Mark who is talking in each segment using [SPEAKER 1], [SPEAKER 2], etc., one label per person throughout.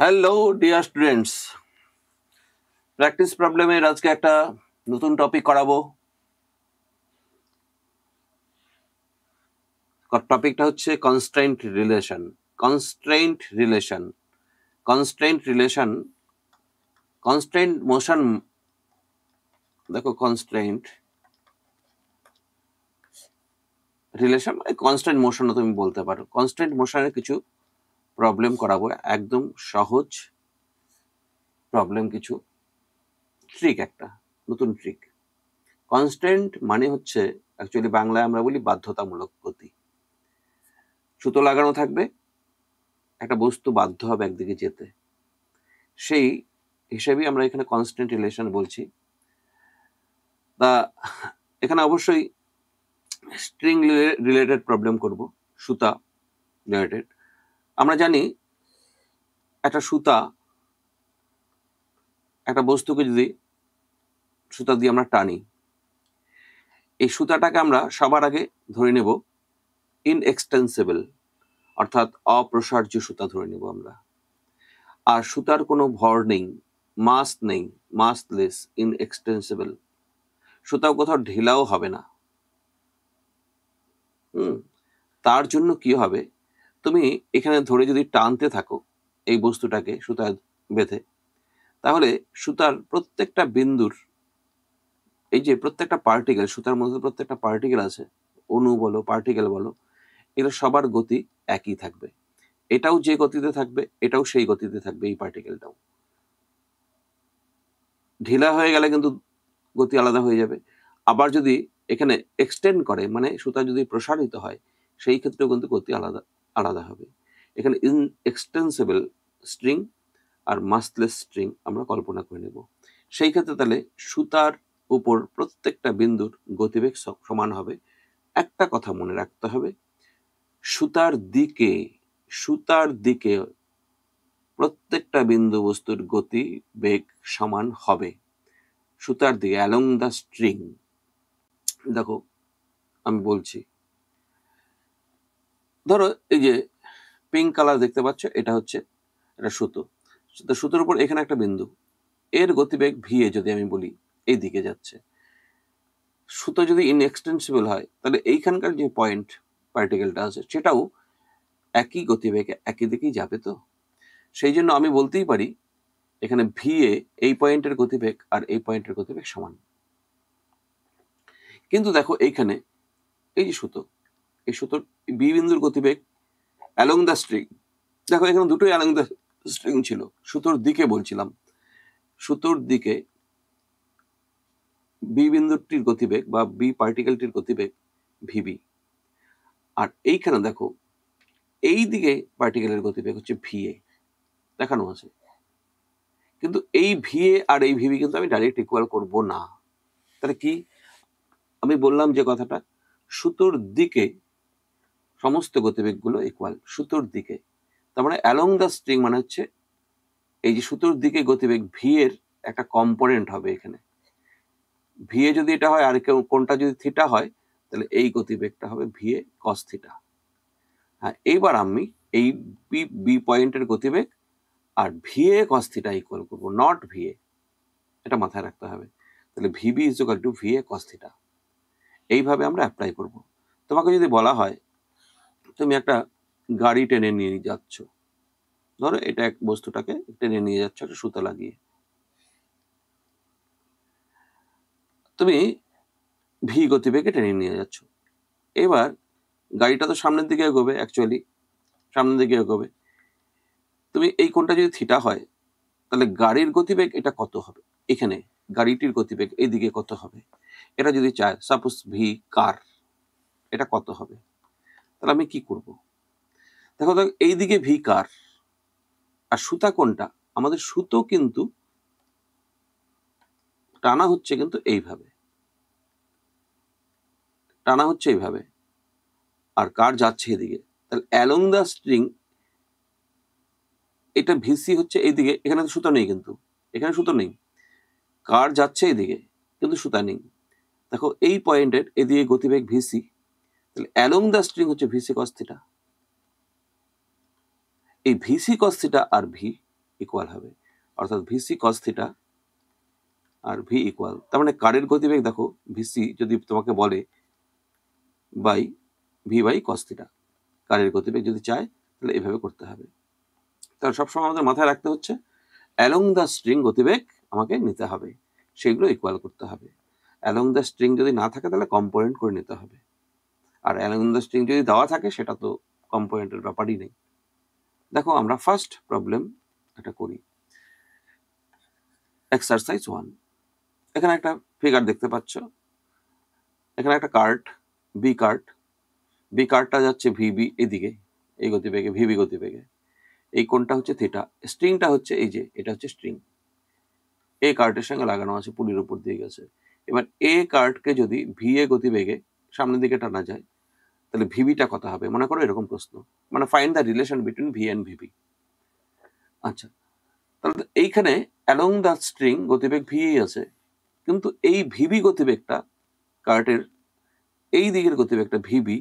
[SPEAKER 1] Hello dear students, practice প্রবলেমের আজকে একটা নতুন টপিক করাবো। টপিকটা হচ্ছে constraint relation. Constraint relation constraint relation constraint motion. দেখো, কনস্ট্রেন্ট রিলেশন মানে কনস্ট্যান্ট মোশনও তুমি বলতে পারো। কনস্ট্যান্ট মোশনের কিছু প্রবলেম করাবো, একদম সহজ প্রবলেম, কিছু ট্রিক, একটা নতুন ট্রিক। কনস্ট্যান্ট মানে হচ্ছে অ্যাকচুয়ালি বাংলায় আমরা বলি বাধ্যতামূলক গতি। সুতো লাগানো থাকবে, একটা বস্তু বাধ্য হবে একদিকে যেতে, সেই হিসেবেই আমরা এখানে কনস্ট্যান্ট রিলেশন বলছি। তা এখানে অবশ্যই স্ট্রিং রিলেটেড প্রবলেম করব, সুতা রিলেটেড। আমরা জানি একটা সুতা, একটা বস্তুকে যদি সুতা দিয়ে আমরা টানি, এই সুতাটাকে আমরা সবার আগে ধরে নেব ইনএক্সটেন্সিবল, অর্থাৎ অপ্রসার্য সুতা ধরে নেব আমরা। আর সুতার কোনো ভর নেই, মাস নেই, মাসলেস, ইনএক্সটেন্সিবল। সুতাও কোথাও ঢিলাও হবে না। তার জন্য কি হবে, তুমি এখানে ধরে যদি টানতে থাকো এই বস্তুটাকে সুতায় বেঁধে, তাহলে সুতার প্রত্যেকটা বিন্দুর, এই যে প্রত্যেকটা পার্টিকেল, সুতার মধ্যে প্রত্যেকটা পার্টিকেল আছে, অণু বলো পার্টিকেল বলো, এগুলো সবার গতি একই থাকবে। এটাও যে গতিতে থাকবে, এটাও সেই গতিতে থাকবে, এই পার্টিকেলটাও। ঢিলা হয়ে গেলে কিন্তু গতি আলাদা হয়ে যাবে। আবার যদি এখানে এক্সটেন্ড করে, মানে সুতা যদি প্রসারিত হয়, সেই ক্ষেত্রেও কিন্তু গতি আলাদা আলাদা হবে। এখানে ইনএক্সটেন্সিবল স্ট্রিং আর মাসলেস স্ট্রিং আমরা কল্পনা করে নেব। সেই ক্ষেত্রে তাহলে সুতার উপর প্রত্যেকটা বিন্দুর গতিবেগ সমান হবে। একটা কথা মনে রাখতে হবে, সুতার দিকে প্রত্যেকটা বিন্দু বস্তুর গতি বেগ সমান হবে। সুতার দিকে, অ্যালং দ্য স্ট্রিং। দেখো আমি বলছি, ধরো এই যে পিঙ্ক কালার দেখতে পাচ্ছ, এটা হচ্ছে একটা সুতো। সুতোর উপর এখানে একটা বিন্দু, এর গতিবেগ ভিএ যদি আমি বলি, এই দিকে যাচ্ছে। সুতো যদি ইনএক্সটেন্সিবল হয়, তাহলে এইখানকার যে পয়েন্ট পার্টিকেলটা আছে, সেটাও একই গতিবেগে একই দিকেই যাবে। তো সেই জন্য আমি বলতেই পারি এখানে ভিএ এই পয়েন্টের গতিবেগ আর এই পয়েন্টের গতিবেগ সমান। কিন্তু দেখো এইখানে এই যে সুতো, এই সুতোর বি বিন্দুর গতিবেগ অ্যালং দ্য স্ট্রিং, দেখো এখানে দুটোই অ্যালং দ্য স্ট্রিং ছিল। সুতোর দিকে বলছিলাম, সুতোর দিকে বি বিন্দুটির গতিবেগ বা বি পার্টিকেলটির গতিবেগ ভিবি। আর এইখানে দেখো এই দিকে পার্টিকেলের গতিবেগ হচ্ছে ভিএ, দেখানো আছে। কিন্তু এই ভিএ আর এই ভিবি কিন্তু আমি ডাইরেক্ট ইকুয়াল করব না। তাহলে কি আমি বললাম যে কথাটা, সুতোর দিকে সমস্ত গতিবেগগুলো ইকুয়াল, সুতোর দিকে। তার মানে অ্যালং দ্য স্ট্রিং মানে হচ্ছে এই যে সুতোর দিকে গতিবেগ ভি এর একটা কম্পোনেন্ট হবে এখানে। ভিএ যদি এটা হয় আর কোনটা যদি থিটা হয়, তাহলে এই গতিবেগটা হবে ভিএ কস থিটা। হ্যাঁ, এইবার আমি এই বি পয়েন্টের গতিবেগ আর ভিএ কস থিটা ইকুয়াল করবো, নট ভিএ। এটা মাথায় রাখতে হবে। তাহলে VB is equal to VA cos theta. এইভাবে আমরা অ্যাপ্লাই করব। তোমাকে যদি বলা হয় তুমি একটা গাড়ি টেনে নিয়ে যাচ্ছ, ধরো এটা এক বস্তুটাকে টেনে নিয়ে যাচ্ছ একটা সুতা লাগিয়ে, তুমি ভি গতিবেগে টেনে নিয়ে যাচ্ছ। এবার গাড়িটা তো সামনের দিকে এগোবে, অ্যাকচুয়ালি সামনের দিকে এগোবে। তুমি এই কোণটা যদি থিটা হয়, তাহলে গাড়ির গতিবেগ এটা কত হবে, এখানে গাড়িটির গতিবেগ এইদিকে কত হবে, এটা যদি চায় সাপোজ ভি কার, এটা কত হবে। তাহলে আমি কি করব, দেখো এইদিকে ভি কার, আর সুতা কোনটা, আমাদের সুতো কিন্তু টানা হচ্ছে কিন্তু এইভাবে, টানা হচ্ছে এইভাবে, আর কার যাচ্ছে এদিকে। তাহলে অ্যালং দ্য স্ট্রিং এটা ভিসি হচ্ছে এইদিকে, এখানে তো সুতো নেই, কিন্তু এখানে সুতো নেই, কার যাচ্ছে এদিকে কিন্তু সুতা নেই। দেখো এই পয়েন্টের এদিকে গতিবেগ ভিসি, তাহলে অ্যালং দ্য স্ট্রিং হচ্ছে ভিসি কস থিটা। এই ভিসি কস থিটা আর ভি ইকুয়াল হবে, অর্থাৎ ভিসি কস থিটা আর ভি ইকুয়াল, তার মানে কারের গতিবেগ দেখো ভিসি যদি তোমাকে বলে by V by cos theta, কারের গতিবেগ যদি চায় তাহলে এভাবে করতে হবে। তাহলে সবসময় আমাদের মাথায় রাখতে হচ্ছে অ্যালং দ্য স্ট্রিং গতিবেগ আমাকে নিতে হবে, সেগুলো ইকুয়াল করতে হবে। অ্যালং দ্য স্ট্রিং যদি না থাকে তাহলে কম্পোনেন্ট করে নিতে হবে, আর অ্যালং দ্য স্ট্রিং যদি দেওয়া থাকে সেটা তো কম্পোনেন্টের ব্যাপারই নেই। দেখো আমরা ফার্স্ট প্রবলেম এটা করি। এক্সারসাইজ 1, এখানে একটা ফিগার দেখতে পাচ্ছ, এখানে একটা কার্ট বি কার্টটা যাচ্ছে ভিবি এদিকে এই গতিবেগে, ভিবি গতিবেগে, এই কোণটা হচ্ছে থিটা, স্ট্রিংটা হচ্ছে এই যে এটা হচ্ছে স্ট্রিং, এ কার্টের সঙ্গে লাগানো আছে, পুলির উপর দিয়ে গেছে। এবার এ কার্টকে যদি ভি এ গতিবেগে সামনের দিকে টানা যায় তাহলে ভিবিটা কত হবে, মনে করো এরকম প্রশ্ন, মানে find the relation between V and VB. আচ্ছা, তাহলে এইখানে অ্যালং দ্য স্ট্রিং গতিবেগ ভি আছে, কিন্তু এই ভিবি গতিবেগটা কার্টের এই দিকের গতিবেগটা ভিবি,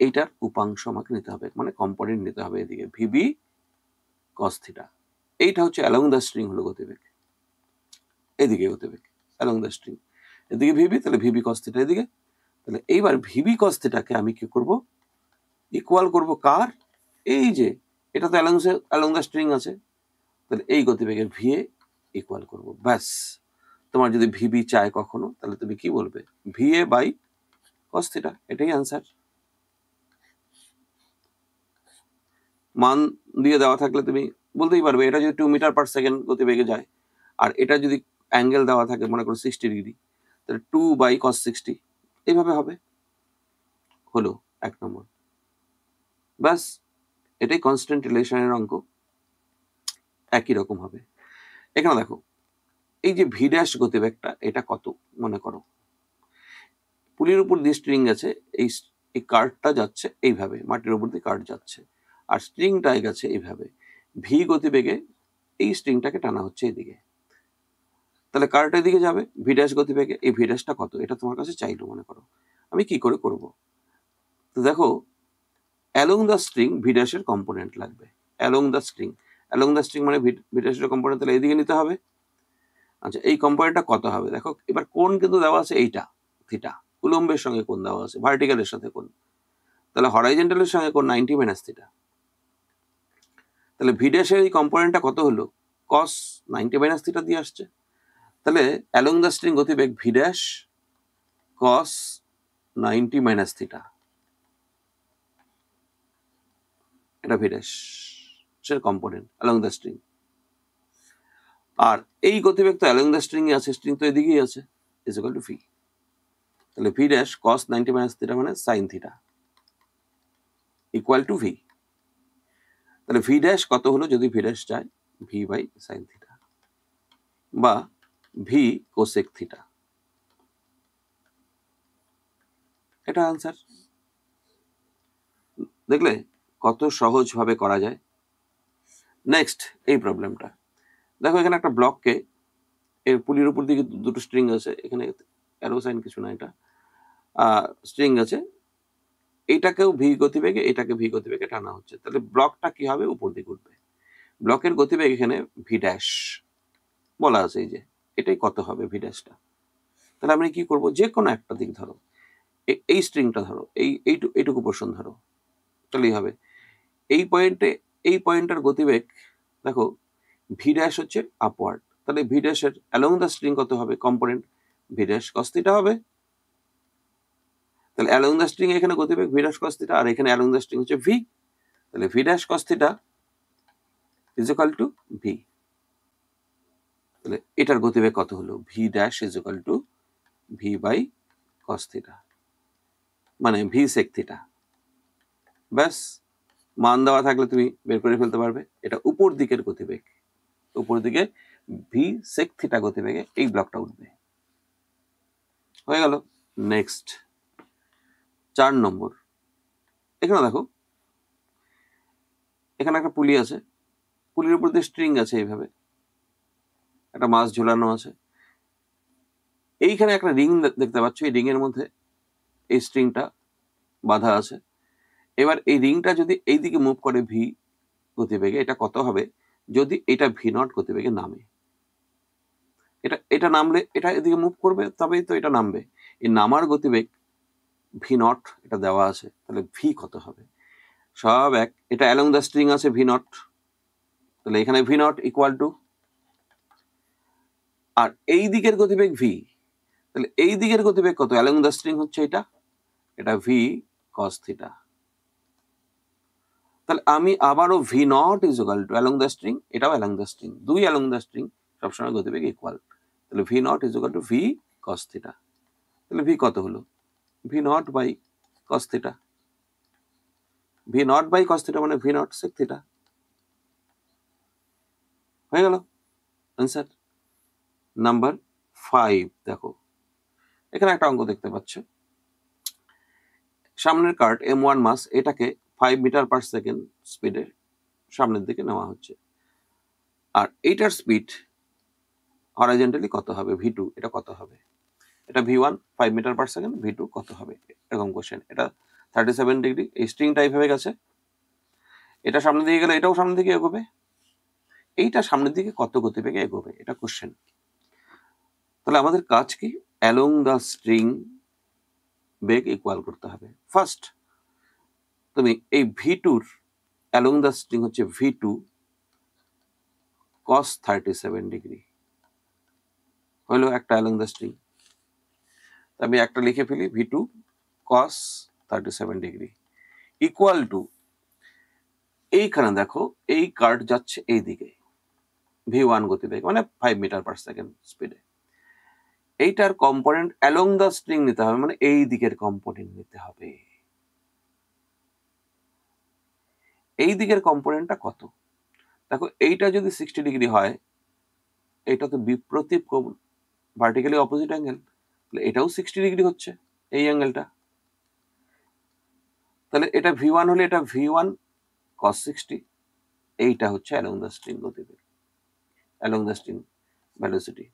[SPEAKER 1] এইটার উপাংশ আমাকে নিতে হবে, মানে কম্পোনেন্ট নিতে হবে এদিকে ভিবি কস থিটা, এইটা হচ্ছে অ্যালং দ্য স্ট্রিং হলো গতিবেগ, এদিকে গতিবেগ অ্যালং দ্য স্ট্রিং, এদিকে ভিবি, তাহলে ভিবি কস থিটা এদিকে, তাহলে এইবার ভিবি কস থিটাকে আমি কি করব, ইকুয়াল করব কার, এই যে এটা তো অ্যালং দ্য স্ট্রিং আছে, তাহলে এই গতিবেগের ভিএ ইকুয়াল করব, ব্যাস। তোমার যদি ভিবি চায় কখনো তাহলে তুমি কি বলবে, ভিএ বাই কস থিটা, এটাই আনসার। মান দিয়ে দেওয়া থাকলে তুমি বলতেই পারবে, এটা যদি 2 মিটার পার সেকেন্ড গতিবেগে যায় আর এটা যদি অ্যাঙ্গেল দেওয়া থাকে মনে করো 60 ডিগ্রি, তাহলে 2 বাই কস 60 এইভাবে হবে, হলো 1 নম্বর, ব্যাস। এটাই কনস্ট্যান্ট রিলেশনের অঙ্ক, একই রকম হবে। এখানে দেখো এই যে ভি ড্যাশ গতিবেগটা এটা কত, মনে করো পুলির উপর দিয়ে স্ট্রিং আছে, এই কার্ডটা যাচ্ছে এইভাবে, মাটির উপর দিয়ে কার্ড যাচ্ছে, আর স্ট্রিংটা গেছে এইভাবে, ভি গতিবেগে এই স্ট্রিংটাকে টানা হচ্ছে এদিকে, তাহলে কার্ড এদিকে যাবে ভি ড্যাশ গতিবেগে, এই ভি ড্যাশটা কত এটা তোমার কাছে চাইলো, মনে করো আমি কি করে করব, তো দেখো অ্যালং দ্য স্ট্রিং ভি ড্যাশের কম্পোনেন্ট লাগবে, অ্যালং দ্য স্ট্রিং মানে ভি ড্যাশের কম্পোনেন্ট, তাহলে এদিকে নিতে হবে। আচ্ছা, এই কম্পোনেন্টটা কত হবে দেখো, এবার কোণ কিন্তু দেওয়া আছে এইটা থিটা, উলম্বের সঙ্গে কোণ দেওয়া আছে, ভার্টিক্যালের সাথে কোণ, তাহলে হরাইজন্টালের সঙ্গে কোণ 90 মাইনাস থিটা, তাহলে ভি ড্যাশের এই কম্পোনেন্টটা কত হলো, কস 90 মাইনাস থিটা দিয়ে আসছে, তাহলে অ্যালং দ্য স্ট্রিং গতিবেগ ভি ড্যাশ কস 90 মাইনাস থিটা, এটা ভি ড্যাশ এর কম্পোনেন্ট অ্যালং দ্য স্ট্রিং, আর এই গতিবেগ তো অ্যালং দ্য স্ট্রিং এ আছে, স্ট্রিং তো এদিকেই আছে, ইজ ইকুয়াল টু ভি, তাহলে ভি ড্যাশ কস 90 মাইনাস থিটা মানে sine theta equal to V, তাহলে ভি ড্যাশ কত হলো, যদি ভি ড্যাশ চাই ভি বাই সাইন থিটা বা ভি কোসেক থিটা, এটা আনসার। দেখলে কত সহজ ভাবে করা যায়। নেক্সট এই প্রবলেমটা দেখো, এখানে একটা ব্লককে এর পুলির উপর দিকে দুটো স্ট্রিং আছে, এখানে অ্যারো সাইন কিছু না, এটা স্ট্রিং আছে, এইটাকেও ভি গতিবেগে এটাকে ভি গতিবেগে টানা হচ্ছে, তাহলে ব্লকটা কি হবে, উপর দিকে উঠবে, ব্লকের গতিবেগ এখানে ভি ড্যাশ বলা আছে, এই যে এটাই কত হবে ভি ড্যাশটা, তাহলে আমি কি করব, যে কোনো একটা দিক ধরো, এই স্ট্রিংটা ধরো, এইটুকু পোর্শন ধরো, তাহলেই হবে এই পয়েন্টে, এই পয়েন্টের গতিবেগ দেখো ভি ড্যাশ হচ্ছে আপওয়ার্ড, তাহলে ভি ড্যাশের অ্যালং দ্য স্ট্রিং কত হবে, component V dash cos theta হবে, তাহলে অ্যালং দ্য স্ট্রিং এখানে গতিবেগ ভি ড্যাশ কস থিটা, আর এখানে অ্যালং দ্য স্ট্রিং হচ্ছে ভি, তাহলে V dash cos theta is equal to V, তাহলে এটার গতিবেগ কত হলো, V dash is equal to V by cos theta, মানে ভি সেক থিটা, ব্যাস। মান দেওয়া থাকলে তুমি বের করে ফেলতে পারবে, এটা উপর দিকের গতিবেগ, উপর দিকে ভি সেক থিটা গতিবেগে এই ব্লকটা উঠবে, হয়ে গেল। নেক্সট 4 নম্বর, এখানে দেখো এখানে একটা পুলি আছে, পুলির উপর দিয়ে স্ট্রিং আছে, এইভাবে একটা মাছ ঝোলানো আছে, এইখানে একটা রিং দেখতে পাচ্ছ, এই রিং এর মধ্যে এই স্ট্রিংটা বাঁধা আছে, এবার এই রিংটা যদি এইদিকে মুভ করে ভি গতিবেগে, এটা কত হবে, যদি এটা ভি নট গতিবেগে নামে, এটা নামলে এটা এদিকে মুভ করবে, তবেই তো এটা নামবে। এই নামার গতিবেগ ভি নট এটা দেওয়া আছে, তাহলে ভি কত হবে? সব এক, এটা অ্যালং দ্য স্ট্রিং আছে ভি নট, তাহলে এখানে ভি নট ইকুয়াল টু, আর এই দিকের গতিবেগ ভি, তাহলে এই দিকের গতিবেগ কত? অ্যালং দ্য স্ট্রিং হচ্ছে এটা ভি কস থিটা। তাহলে আমি আবারও V nought is equal to along the string, এটাও অ্যালং দ্য স্ট্রিং, দুই অ্যালং দ্য স্ট্রিং সবসময় গতিবেগ ইকুয়াল, তাহলে V nought is equal to V cos theta. তাহলে ভি কত হলো? V nought by cos theta, V nought by cos theta মানে V nought sec theta, হয়ে গেল অ্যান্সার। নাম্বার 5 দেখো, এখানে একটা অঙ্ক দেখতে পাচ্ছ, সামনের কার্ট M1 মাস, এটাকে 5 মিটার পার সেকেন্ড স্পিডে সামনের দিকে নেওয়া হচ্ছে, আর এইটার স্পিড হরাইজন্টালি কত হবে? V2, এটা কত হবে? এটা V1 5 metre per second, V2 কত হবে? এরকম কোশ্চেন। এটা 37 ডিগ্রি, এই স্ট্রিং টাইপ হয়ে গেছে, এটা সামনের দিকে গেলে এটাও সামনের দিকে এগোবে, এইটা সামনের দিকে কত গতিবেগে এগোবে, এটা কোশ্চেন। তাহলে আমাদের কাজ কি? Along the string beg equal করতে হবে। ফার্স্ট তুমি এই V2-র অ্যালং দ্য স্ট্রিং হচ্ছে V2 cos 37 ডিগ্রি, হলো একটা অ্যালং দ্য স্ট্রিং। আমি একটা লিখে ফেলি, V2 cos 37 degree equal to, এইখানে দেখো এই কার্ড যাচ্ছে এই দিকে V1 গতিবেগ, মানে 5 মিটার পার সেকেন্ড স্পিডে, এইটার কম্পোনেন্ট অ্যালং দ্য স্ট্রিং নিতে হবে, মানে এই দিকের কম্পোনেন্ট নিতে হবে। এই দিকের কম্পোনেন্টটা কত? দেখো এইটা যদি 60 ডিগ্রি হয়, এটা তো বিপ্রতীপ কোণ, ভার্টিক্যালি অপোজিট অ্যাঙ্গেল, তাহলে এটাও 60 ডিগ্রি হচ্ছে এই অ্যাঙ্গেলটা, তাহলে এটা V1 হলে এটা V1 cos 60, এইটা হচ্ছে অ্যালং দ্য স্ট্রিং গতিবেগ, অ্যালং দ্য স্ট্রিং ভেলোসিটি।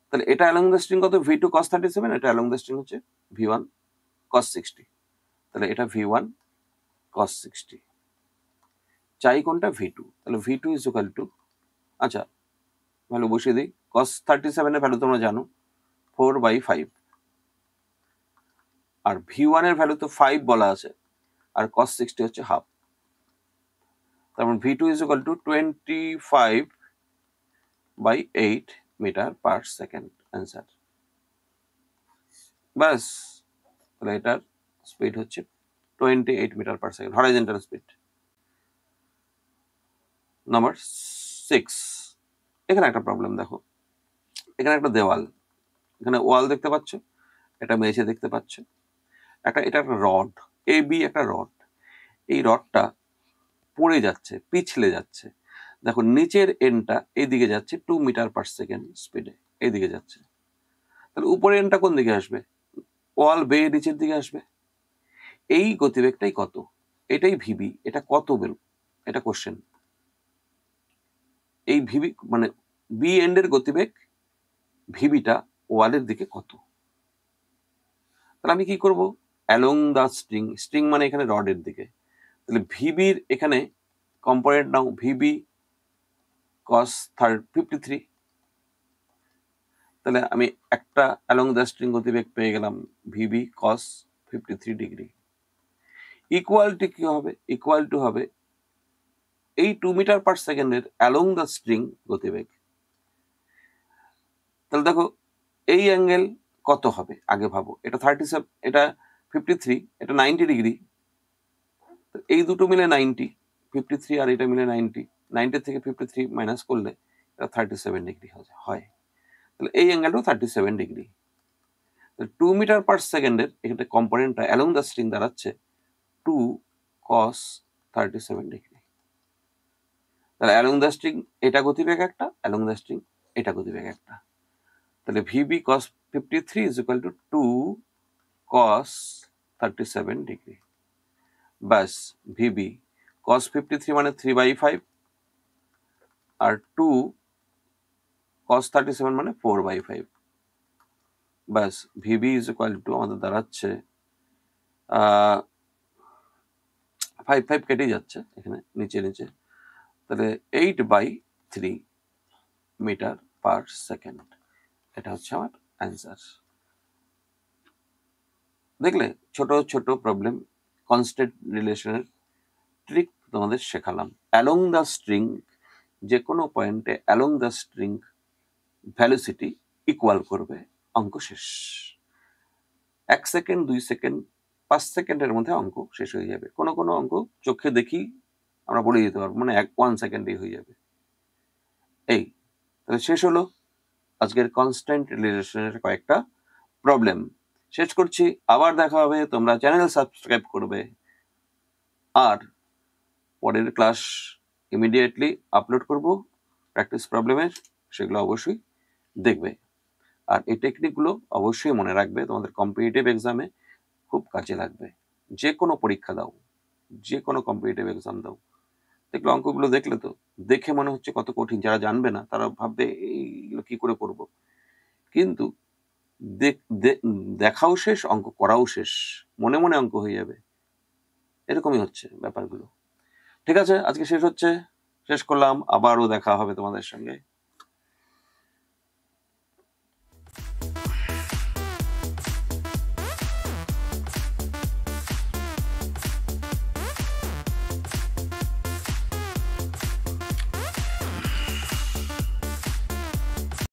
[SPEAKER 1] তাহলে এটা অ্যালং দ্য স্ট্রিং কত? V2 cos 37, এটা অ্যালং দ্য স্ট্রিং হচ্ছে V1 cos 60, তাহলে এটা V1 cos 60, চাই কোনটা? V2, তাহলে V2 ইজ ইকুয়াল টু, আচ্ছা ভ্যালু বসিয়ে দিই, cos 37 এর ভ্যালু তোমরা জানো 4/5, আর V1 এর ভ্যালু তো 5 বলা আছে, আর cos 60 হচ্ছে হাফ, তারপর V2 is equal to 25/8 metre per second, answer. ব্যাস, তাহলে এটার স্পিড হচ্ছে 28 metre per second, horizontal speed. Number 6, এখানে একটা প্রবলেম দেখো, এখানে একটা দেওয়াল, এখানে ওয়াল দেখতে পাচ্ছ, এটা মেঝে দেখতে পাচ্ছ, এটা একটা রড AB, একটা রড, এই রডটা পড়ে যাচ্ছে, পিছলে যাচ্ছে, দেখো নিচের এন্ডটা এইদিকে যাচ্ছে 2 মিটার পার সেকেন্ড স্পিডে, এইদিকে যাচ্ছে, তাহলে উপরের এন্ডটা কোন দিকে আসবে? ওয়াল বেয়ে নিচের দিকে আসবে, এই গতিবেগটাই কত? এটাই VB, এটা কত বেল, এটা কোশ্চেন। এই VB মানে বি এন্ডের গতিবেগ, VBটা ওয়ালের দিকে কত? তাহলে আমি কি করব? অ্যালং দ্য স্ট্রিং, স্ট্রিং মানে এখানে রডের দিকে, তাহলে VBর এখানে কম্পোনেন্ট নাও, VB cos 53, তাহলে আমি একটা অ্যালং দ্য স্ট্রিং গতিবেগ পেয়ে গেলাম VB cos 53 degree, equal to কি হবে? ইকুয়াল টু হবে এই 2 মিটার পার সেকেন্ডের অ্যালং দ্য স্ট্রিং গতিবেগ। তাহলে দেখো এই অ্যাঙ্গেল কত হবে আগে ভাবো, এটা 37, এটা 53, এটা 90 ডিগ্রি, এই দুটো মিলে 90, 53 আর এটা মিলে 90, 90 থেকে 53 মাইনাস করলে এটা 37 ডিগ্রি হয়, তাহলে এই অ্যাঙ্গেলটাও 37 ডিগ্রি। 2 মিটার পার সেকেন্ডের এখানে কম্পোনেন্টটা অ্যালং দ্য স্ট্রিং দাঁড়াচ্ছে 2 cos 37 ডিগ্রি, তাহলে অ্যালং দ্য স্ট্রিং এটা গতিবেগ একটা, অ্যালং দ্য স্ট্রিং এটা গতিবেগ একটা, তাহলে VB cos 53 is equal to 2 cos 37 degree. Bus, VB cos 53 মানে 3/5, আর 2 cos 37 মানে 4/5, বাস VB is equal to আমাদের দাঁড়াচ্ছে 5 কেটে যাচ্ছে এখানে নিচে, তাহলে 8/3 মিটার পার সেকেন্ড, এটা হচ্ছে আমার অ্যান্সার। দেখলে ছোট ছোট প্রবলেম, কনস্ট্যান্ট রিলেশনের ট্রিক তোমাদের শেখালাম। অ্যালং দ্য স্ট্রিং, যে কোনো পয়েন্টে along the string velocity equal করবে, অঙ্ক শেষ। 1 সেকেন্ড, 2 সেকেন্ড, 5 সেকেন্ডের মধ্যে অঙ্ক শেষ হয়ে যাবে। কোনো কোনো অঙ্ক চোখে দেখি আমরা বলে দিতে পারবো, মানে 1 সেকেন্ডেই হয়ে যাবে। এই তাহলে শেষ হলো আজকের কনস্ট্যান্ট রিলেশনের কয়েকটা প্রবলেম। শেষ করছি, আবার দেখা হবে। তোমরা চ্যানেল সাবস্ক্রাইব করবে, আর পরের ক্লাস ইমিডিয়েটলি আপলোড করব প্র্যাকটিস প্রবলেমের, সেগুলো অবশ্যই দেখবে। আর এই টেকনিকগুলো অবশ্যই মনে রাখবে, তোমাদের কম্পিটিটিভ এক্সামে খুব কাজে লাগবে। যে কোনো পরীক্ষা দাও, যে কোনো কম্পিটিটিভ এক্সাম দাও, দেখলো অঙ্কগুলো দেখলে তো দেখে মনে হচ্ছে কত কঠিন। যারা জানবে না তারা ভাববে এইগুলো কি করে করব, কিন্তু দেখাও শেষ, অঙ্ক করাও শেষ, মনে মনে অঙ্ক হয়ে যাবে। এরকমই হচ্ছে ব্যাপারগুলো। ঠিক আছে, আজকে শেষ হচ্ছে, শেষ করলাম। আবারও দেখা হবে তোমাদের সঙ্গে।